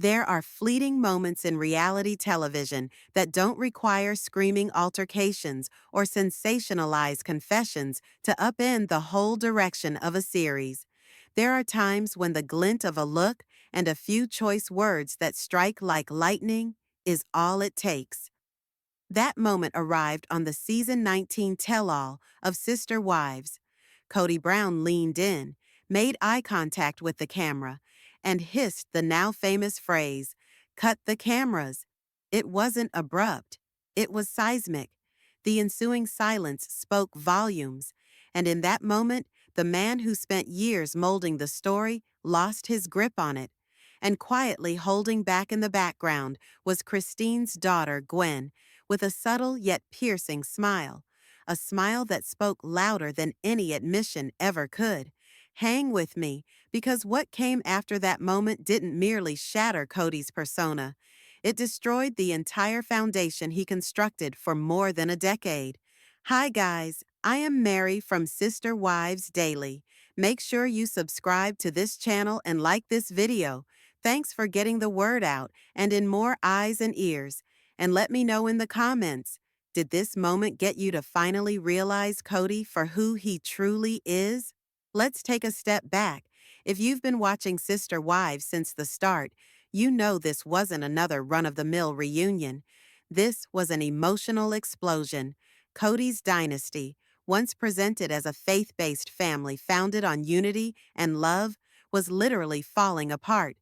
There are fleeting moments in reality television that don't require screaming altercations or sensationalized confessions to upend the whole direction of a series. There are times when the glint of a look and a few choice words that strike like lightning is all it takes. That moment arrived on the season 19 tell-all of Sister Wives. Kody Brown leaned in, made eye contact with the camera, and hissed the now famous phrase, "Cut the cameras." It wasn't abrupt. It was seismic. The ensuing silence spoke volumes, and in that moment, the man who spent years molding the story lost his grip on it. And quietly holding back in the background was Christine's daughter, Gwen, with a subtle yet piercing smile, a smile that spoke louder than any admission ever could. Hang with me, because what came after that moment didn't merely shatter Cody's persona. It destroyed the entire foundation he constructed for more than a decade. Hi guys, I am Meri from Sister Wives Daily. Make sure you subscribe to this channel and like this video. Thanks for getting the word out and in more eyes and ears. And let me know in the comments, did this moment get you to finally realize Kody for who he truly is? Let's take a step back. If you've been watching Sister Wives since the start, you know this wasn't another run-of-the-mill reunion. This was an emotional explosion. Kody's dynasty, once presented as a faith-based family founded on unity and love, was literally falling apart.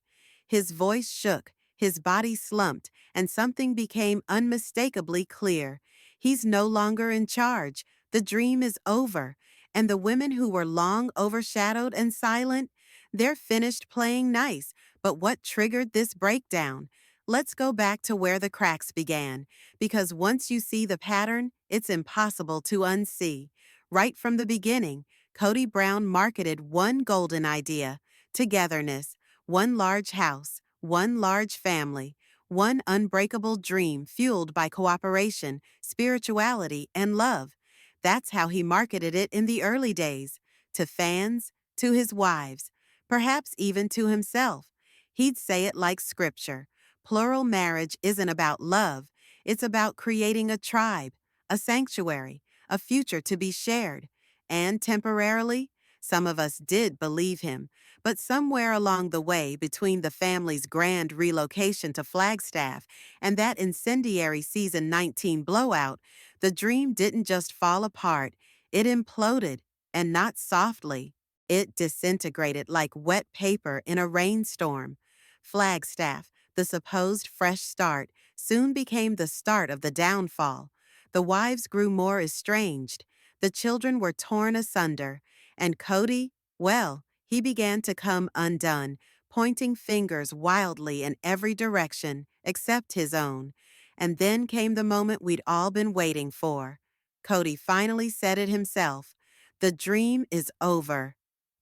His voice shook, his body slumped, and something became unmistakably clear. He's no longer in charge. The dream is over. And the women who were long overshadowed and silent, they're finished playing nice. But what triggered this breakdown? Let's go back to where the cracks began, because once you see the pattern, it's impossible to unsee. Right from the beginning, Kody Brown marketed one golden idea: togetherness, one large house, one large family, one unbreakable dream fueled by cooperation, spirituality, and love. That's how he marketed it in the early days, to fans, to his wives, perhaps even to himself. He'd say it like scripture. Plural marriage isn't about love, it's about creating a tribe, a sanctuary, a future to be shared. And temporarily, some of us did believe him, but somewhere along the way, between the family's grand relocation to Flagstaff and that incendiary season 19 blowout, the dream didn't just fall apart, it imploded, and not softly. It disintegrated like wet paper in a rainstorm. Flagstaff, the supposed fresh start, soon became the start of the downfall. The wives grew more estranged, the children were torn asunder, and Kody, well, he began to come undone, pointing fingers wildly in every direction except his own. And then came the moment we'd all been waiting for. Kody finally said it himself. The dream is over.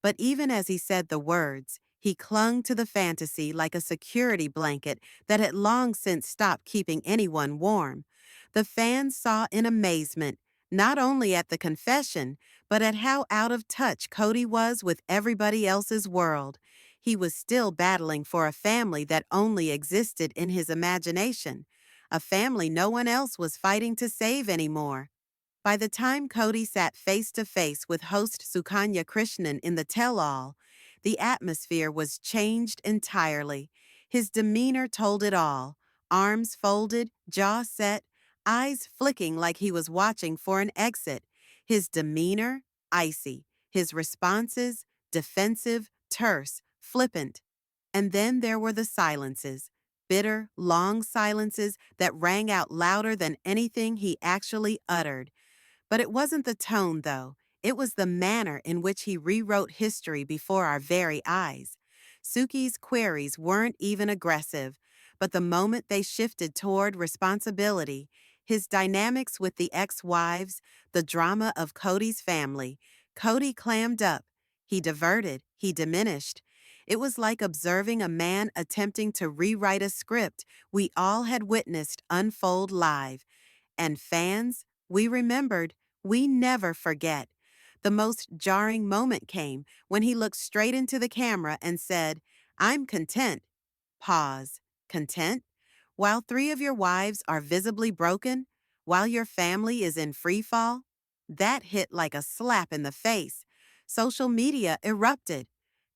But even as he said the words, he clung to the fantasy like a security blanket that had long since stopped keeping anyone warm. The fans saw in amazement, not only at the confession, but at how out of touch Kody was with everybody else's world. He was still battling for a family that only existed in his imagination, a family no one else was fighting to save anymore. By the time Kody sat face to face with host Sukanya Krishnan in the tell-all, the atmosphere was changed entirely. His demeanor told it all: arms folded, jaw set, eyes flicking like he was watching for an exit. His demeanor, icy. His responses, defensive, terse, flippant. And then there were the silences, bitter, long silences that rang out louder than anything he actually uttered. But it wasn't the tone, though. It was the manner in which he rewrote history before our very eyes. Suki's queries weren't even aggressive, but the moment they shifted toward responsibility, his dynamics with the ex-wives, the drama of Kody's family, Kody clammed up. He diverted, he diminished. It was like observing a man attempting to rewrite a script we all had witnessed unfold live. And fans, we remembered, we never forget. The most jarring moment came when he looked straight into the camera and said, "I'm content." Pause. Content? While three of your wives are visibly broken, while your family is in free fall? That hit like a slap in the face. Social media erupted.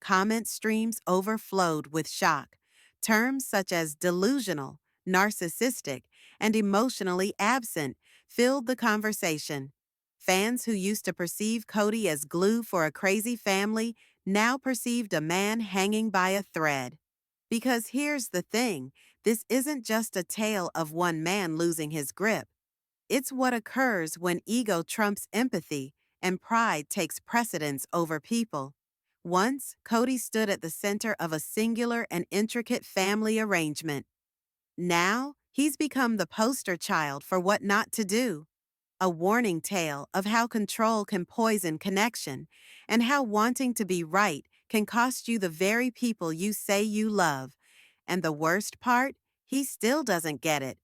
Comment streams overflowed with shock. Terms such as delusional, narcissistic, and emotionally absent filled the conversation. Fans who used to perceive Kody as glue for a crazy family now perceived a man hanging by a thread. Because here's the thing, this isn't just a tale of one man losing his grip. It's what occurs when ego trumps empathy and pride takes precedence over people. Once, Kody stood at the center of a singular and intricate family arrangement. Now, he's become the poster child for what not to do. A warning tale of how control can poison connection and how wanting to be right can cost you the very people you say you love. And the worst part? He still doesn't get it.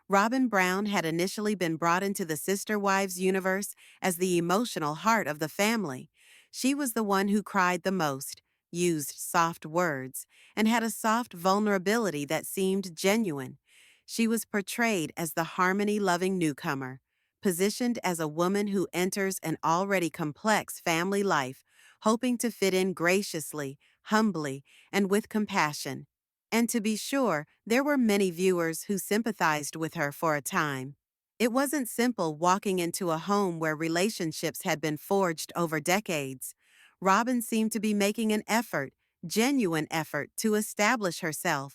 Robyn Brown had initially been brought into the Sister Wives universe as the emotional heart of the family. She was the one who cried the most, used soft words, and had a soft vulnerability that seemed genuine. She was portrayed as the harmony-loving newcomer, positioned as a woman who enters an already complex family life, hoping to fit in graciously, humbly, and with compassion. And to be sure, there were many viewers who sympathized with her for a time. It wasn't simple walking into a home where relationships had been forged over decades. Robyn seemed to be making an effort, genuine effort, to establish herself.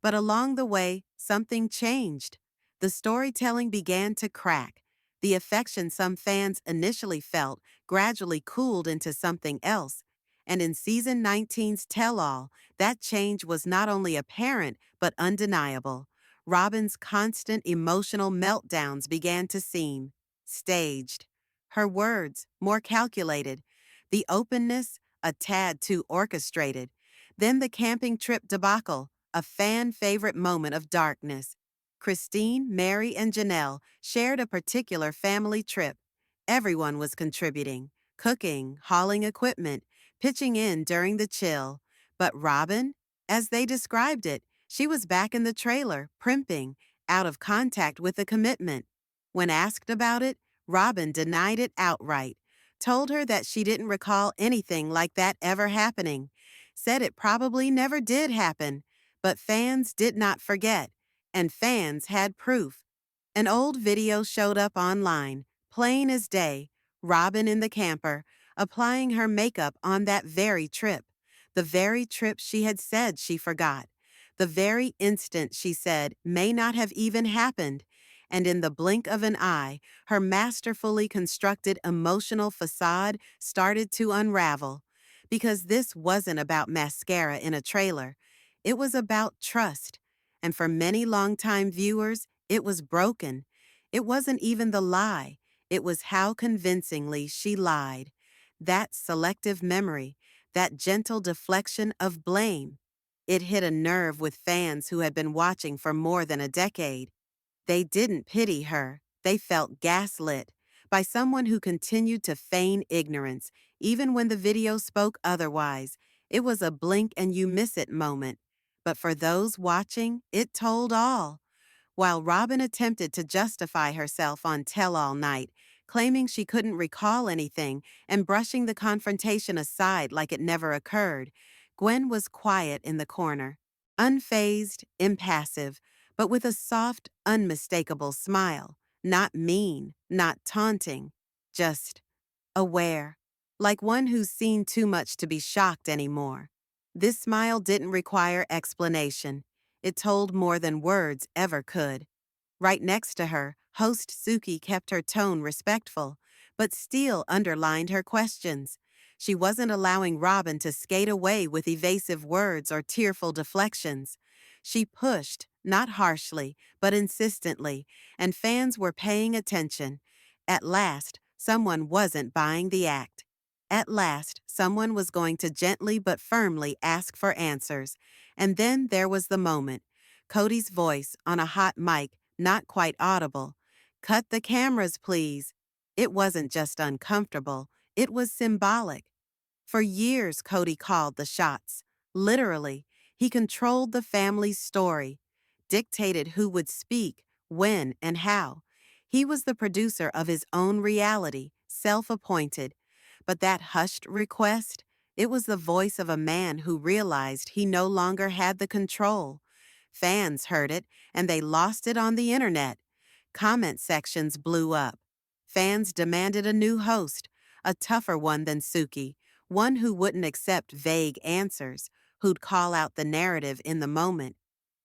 But along the way, something changed. The storytelling began to crack. The affection some fans initially felt gradually cooled into something else. And in season 19's Tell All, that change was not only apparent but undeniable. Robyn's constant emotional meltdowns began to seem staged. Her words, more calculated. The openness, a tad too orchestrated. Then the camping trip debacle, a fan favorite moment of darkness. Christine, Meri, and Janelle shared a particular family trip. Everyone was contributing, cooking, hauling equipment, pitching in during the chill. But Robyn, as they described it, she was back in the trailer, primping, out of contact with the commitment. When asked about it, Robyn denied it outright, told her that she didn't recall anything like that ever happening, said it probably never did happen, but fans did not forget, and fans had proof. An old video showed up online, plain as day, Robyn in the camper, applying her makeup on that very trip. The very trip she had said she forgot. The very instant she said may not have even happened. And in the blink of an eye, her masterfully constructed emotional facade started to unravel. Because this wasn't about mascara in a trailer. It was about trust. And for many longtime viewers, it was broken. It wasn't even the lie. It was how convincingly she lied. That selective memory, that gentle deflection of blame. It hit a nerve with fans who had been watching for more than a decade. They didn't pity her. They felt gaslit by someone who continued to feign ignorance, even when the video spoke otherwise. It was a blink and you miss it moment. But for those watching, it told all. While Robyn attempted to justify herself on Tell All Night, claiming she couldn't recall anything and brushing the confrontation aside like it never occurred, Gwen was quiet in the corner, unfazed, impassive, but with a soft, unmistakable smile. Not mean, not taunting, just aware, like one who's seen too much to be shocked anymore. This smile didn't require explanation. It told more than words ever could. Right next to her, host Suki kept her tone respectful, but still underlined her questions. She wasn't allowing Robyn to skate away with evasive words or tearful deflections. She pushed, not harshly, but insistently, and fans were paying attention. At last, someone wasn't buying the act. At last, someone was going to gently but firmly ask for answers. And then there was the moment. Kody's voice on a hot mic, not quite audible. "Cut the cameras, please." It wasn't just uncomfortable, it was symbolic. For years, Kody called the shots. Literally, he controlled the family's story. dictated who would speak, when, and how. He was the producer of his own reality, self-appointed. But that hushed request, it was the voice of a man who realized he no longer had the control. Fans heard it, and they lost it on the internet. Comment sections blew up. Fans demanded a new host, a tougher one than Suki, one who wouldn't accept vague answers, who'd call out the narrative in the moment.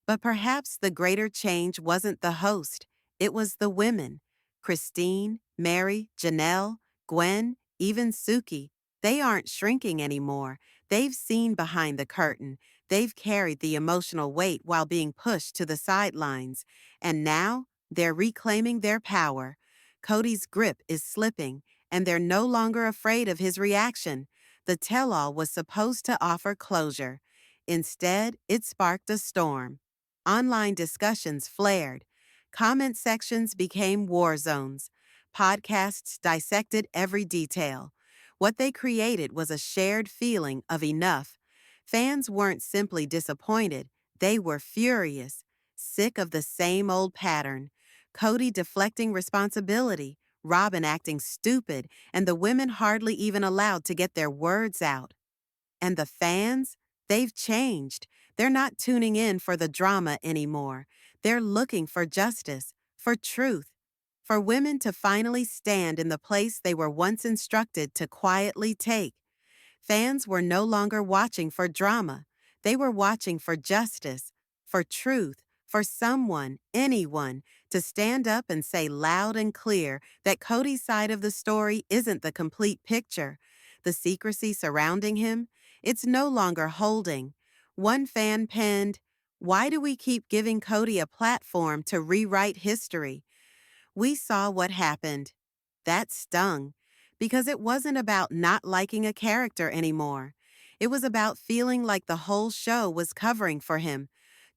But perhaps the greater change wasn't the host, it was the women. Christine, Meri, Janelle, Gwen, even Suki. They aren't shrinking anymore. They've seen behind the curtain. They've carried the emotional weight while being pushed to the sidelines. And now, they're reclaiming their power. Kody's grip is slipping, and they're no longer afraid of his reaction. The tell-all was supposed to offer closure. Instead, it sparked a storm. Online discussions flared. Comment sections became war zones. Podcasts dissected every detail. What they created was a shared feeling of enough. Fans weren't simply disappointed, they were furious, sick of the same old pattern. Kody deflecting responsibility, Robyn acting stupid, and the women hardly even allowed to get their words out. And the fans? They've changed. They're not tuning in for the drama anymore. They're looking for justice, for truth, for women to finally stand in the place they were once instructed to quietly take. Fans were no longer watching for drama. They were watching for justice, for truth, for someone, anyone, to stand up and say loud and clear that Kody's side of the story isn't the complete picture. The secrecy surrounding him, it's no longer holding. One fan penned, "Why do we keep giving Kody a platform to rewrite history?" We saw what happened. That stung, because it wasn't about not liking a character anymore. It was about feeling like the whole show was covering for him,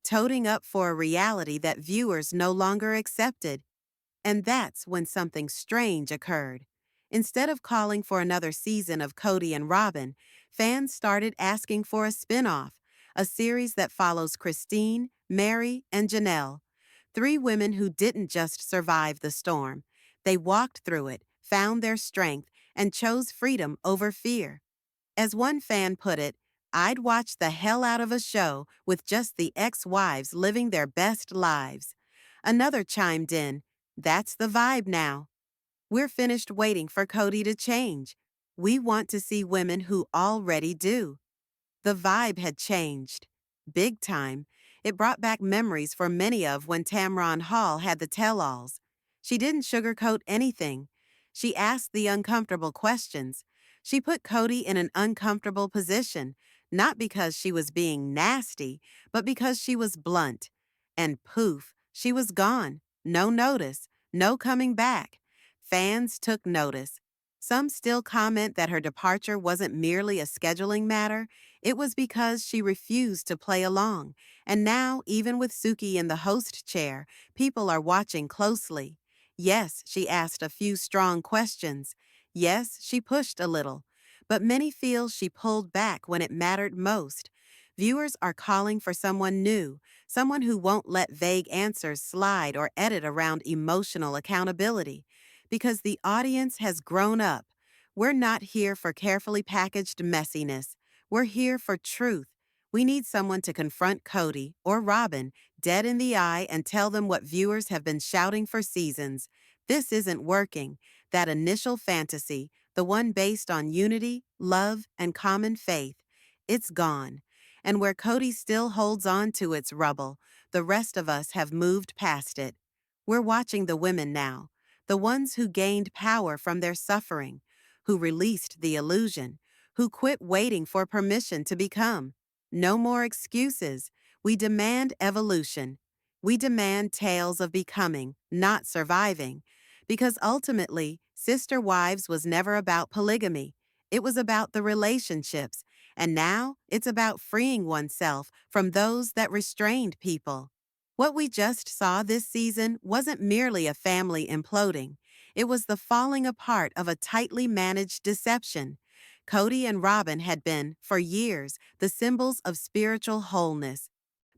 toting up for a reality that viewers no longer accepted. And that's when something strange occurred. Instead of calling for another season of Kody and Robyn, fans started asking for a spin-off, a series that follows Christine, Meri, and Janelle. Three women who didn't just survive the storm. They walked through it, found their strength, and chose freedom over fear. As one fan put it, "I'd watch the hell out of a show with just the ex-wives living their best lives." Another chimed in, "That's the vibe now. We're finished waiting for Kody to change. We want to see women who already do." The vibe had changed. Big time. It brought back memories for many of when Tamron Hall had the tell-alls. She didn't sugarcoat anything. She asked the uncomfortable questions. She put Kody in an uncomfortable position, not because she was being nasty, but because she was blunt. And poof, she was gone. No notice. No coming back. Fans took notice. Some still comment that her departure wasn't merely a scheduling matter. It was because she refused to play along, and now, even with Suki in the host chair, people are watching closely. Yes, she asked a few strong questions. Yes, she pushed a little. But many feel she pulled back when it mattered most. Viewers are calling for someone new, someone who won't let vague answers slide or edit around emotional accountability. Because the audience has grown up. We're not here for carefully packaged messiness. We're here for truth. We need someone to confront Kody or Robyn dead in the eye and tell them what viewers have been shouting for seasons. This isn't working. That initial fantasy, the one based on unity, love, and common faith, it's gone. And where Kody still holds on to its rubble, the rest of us have moved past it. We're watching the women now, the ones who gained power from their suffering, who released the illusion, who quit waiting for permission to become. No more excuses. We demand evolution. We demand tales of becoming, not surviving. Because ultimately, Sister Wives was never about polygamy. It was about the relationships. And now, it's about freeing oneself from those that restrained people. What we just saw this season wasn't merely a family imploding. It was the falling apart of a tightly managed deception. Kody and Robyn had been, for years, the symbols of spiritual wholeness.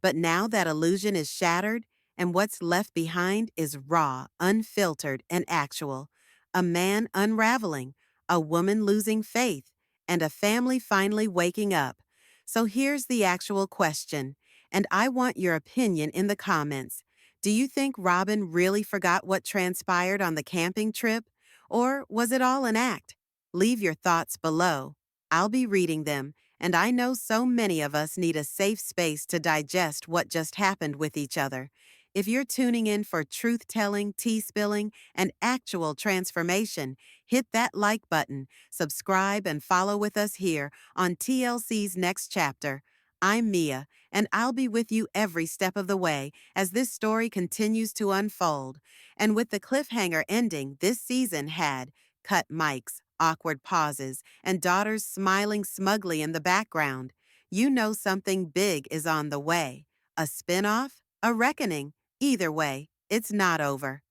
But now that illusion is shattered, and what's left behind is raw, unfiltered, and actual. A man unraveling, a woman losing faith, and a family finally waking up. So here's the actual question, and I want your opinion in the comments. Do you think Robyn really forgot what transpired on the camping trip? Or was it all an act? Leave your thoughts below. I'll be reading them, and I know so many of us need a safe space to digest what just happened with each other. If you're tuning in for truth-telling, tea-spilling, and actual transformation, hit that like button, subscribe, and follow with us here on TLC's Next Chapter. I'm Mia, and I'll be with you every step of the way as this story continues to unfold. And with the cliffhanger ending this season had cut mics, awkward pauses, and daughters smiling smugly in the background, you know something big is on the way. A spin-off? A reckoning? Either way, it's not over.